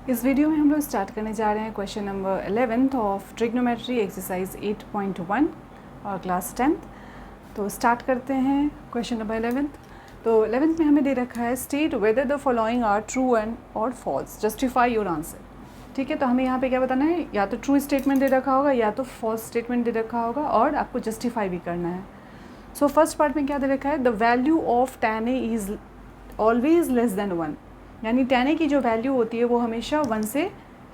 इस वीडियो में हम लोग स्टार्ट करने जा रहे हैं question number 11th of trigonometry exercise 8.1 और क्लास 10th। तो स्टार्ट करते हैं क्वेश्चन नंबर 11th। तो 11th में हमें दे रखा है state whether the following are true and और फॉल्स, जस्टिफाई योर आंसर। ठीक है, तो हमें यहाँ पे क्या बताना है, या तो ट्रू स्टेटमेंट दे रखा होगा या तो फॉल्स स्टेटमेंट दे रखा होगा और आपको जस्टिफाई भी करना है। सो फर्स्ट पार्ट में क्या दे रखा है, the value of tan A is always less than 1, यानी tan A की जो वैल्यू होती है वो हमेशा 1 से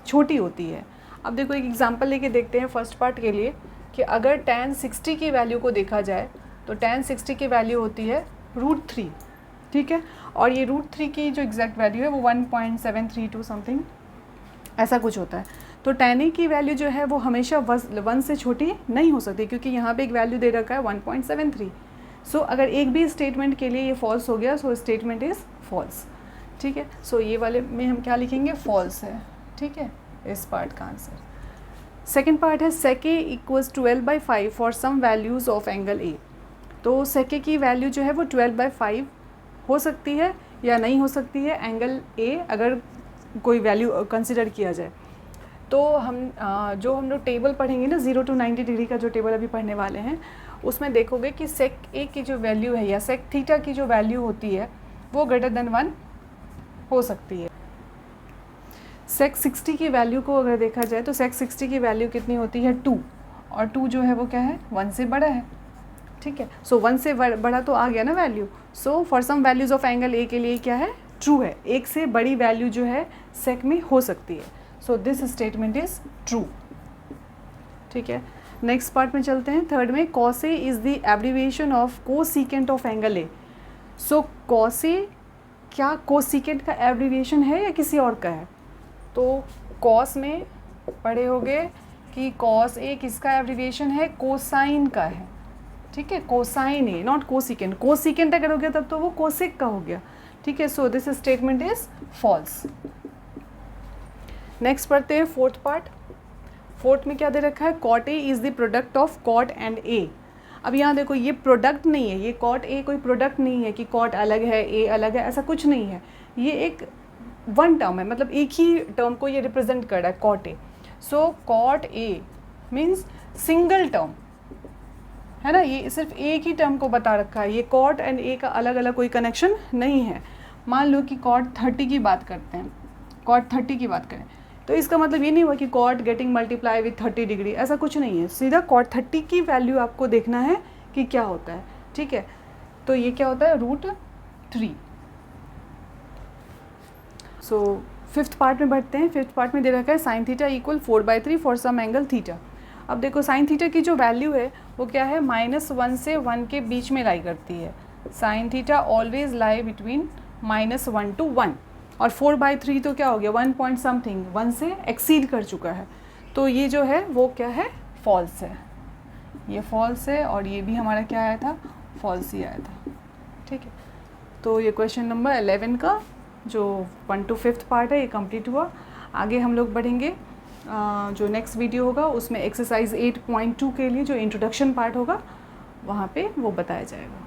छोटी होती है। अब देखो एक एग्जांपल लेके देखते हैं फर्स्ट पार्ट के लिए कि अगर tan 60 की वैल्यू को देखा जाए तो tan 60 की वैल्यू होती है √3, ठीक है, और ये √3 की जो एग्जैक्ट वैल्यू है वो 1.732 समथिंग ऐसा कुछ होता है। तो tan A की वैल्यू जो है वो हमेशा 1 से छोटी नहीं हो सकती, क्योंकि यहाँ पे एक वैल्यू दे रखा है 1.73। सो अगर एक भी स्टेटमेंट के लिए ये फॉल्स हो गया, सो स्टेटमेंट इज़ फॉल्स। ठीक है, सो ये वाले में हम क्या लिखेंगे, फॉल्स है। ठीक है, इस पार्ट का आंसर। सेकेंड पार्ट है sec A equals 12/5 for some values of angle A। तो sec A की वैल्यू जो है वो 12/5 हो सकती है या नहीं हो सकती है एंगल A, अगर कोई वैल्यू कंसिडर किया जाए। तो हम लोग टेबल पढ़ेंगे ना 0 to 90 डिग्री का जो टेबल अभी पढ़ने वाले हैं, उसमें देखोगे कि sec A की जो वैल्यू है या sec थीटा की जो वैल्यू होती है वो ग्रेटर देन 1 हो सकती है। sec 60 की वैल्यू को अगर देखा जाए तो sec 60 की वैल्यू कितनी होती है 2, और 2 जो है वो क्या है 1 से बड़ा है। ठीक है, सो 1 से बड़ा तो आ गया ना value. So for some values of angle A के लिए क्या है, ट्रू है, एक से बड़ी वैल्यू जो है sec में हो सकती है। So this statement is true. ठीक है, नेक्स्ट पार्ट में चलते हैं। थर्ड में cos A is the abbreviation of cosecant of angle A। So cos A क्या कोसिकेंट का एब्रीविएशन है या किसी और का है? तो cos में पढ़े होंगे कि cos A किसका एब्रीविएशन है, कोसाइन का है। ठीक है, cosine A not cosecant. Cosecant अगर हो गया तब तो वो कोसेक का हो गया। ठीक है, so this statement is false. Next पढ़ते हैं फोर्थ पार्ट। फोर्थ में क्या दे रखा है, cot A is the product of cot and A। अब यहाँ देखो ये प्रोडक्ट नहीं है, ये cot A कोई प्रोडक्ट नहीं है कि cot अलग है A अलग है, ऐसा कुछ नहीं है। ये एक वन टर्म है, मतलब एक ही टर्म को ये रिप्रेजेंट कर रहा है cot A। So cot A means single term है ना, ये सिर्फ एक ही टर्म को बता रखा है। ये cot एंड A का अलग अलग कोई कनेक्शन नहीं है। मान लो कि cot 30 की बात करते हैं, cot 30 की बात करें तो इसका मतलब ये नहीं हुआ कि cot getting multiply with 30 degree, ऐसा कुछ नहीं है। सीधा cot 30 की वैल्यू आपको देखना है कि क्या होता है। ठीक है, तो ये क्या होता है √3। सो फिफ्थ पार्ट में बढ़ते हैं। फिफ्थ पार्ट में दे रखा है sin theta equal 4/3 for some angle theta. अब देखो sin थीटा की जो वैल्यू है वो क्या है, -1 से 1 के बीच में लाई करती है। sin theta always lie between -1 to 1, और 4/3 तो क्या हो गया 1 पॉइंट समथिंग, 1 से एक्सीड कर चुका है। तो ये जो है वो क्या है, फॉल्स है। ये फॉल्स है और ये भी हमारा क्या आया था, फॉल्स ही आया था। ठीक है, तो ये क्वेश्चन नंबर 11 का जो 1 to 5th पार्ट है ये कंप्लीट हुआ। आगे हम लोग बढ़ेंगे, जो नेक्स्ट वीडियो होगा उसमें एक्सरसाइज 8.2 के लिए जो इंट्रोडक्शन पार्ट होगा वहाँ पे वो बताया जाएगा।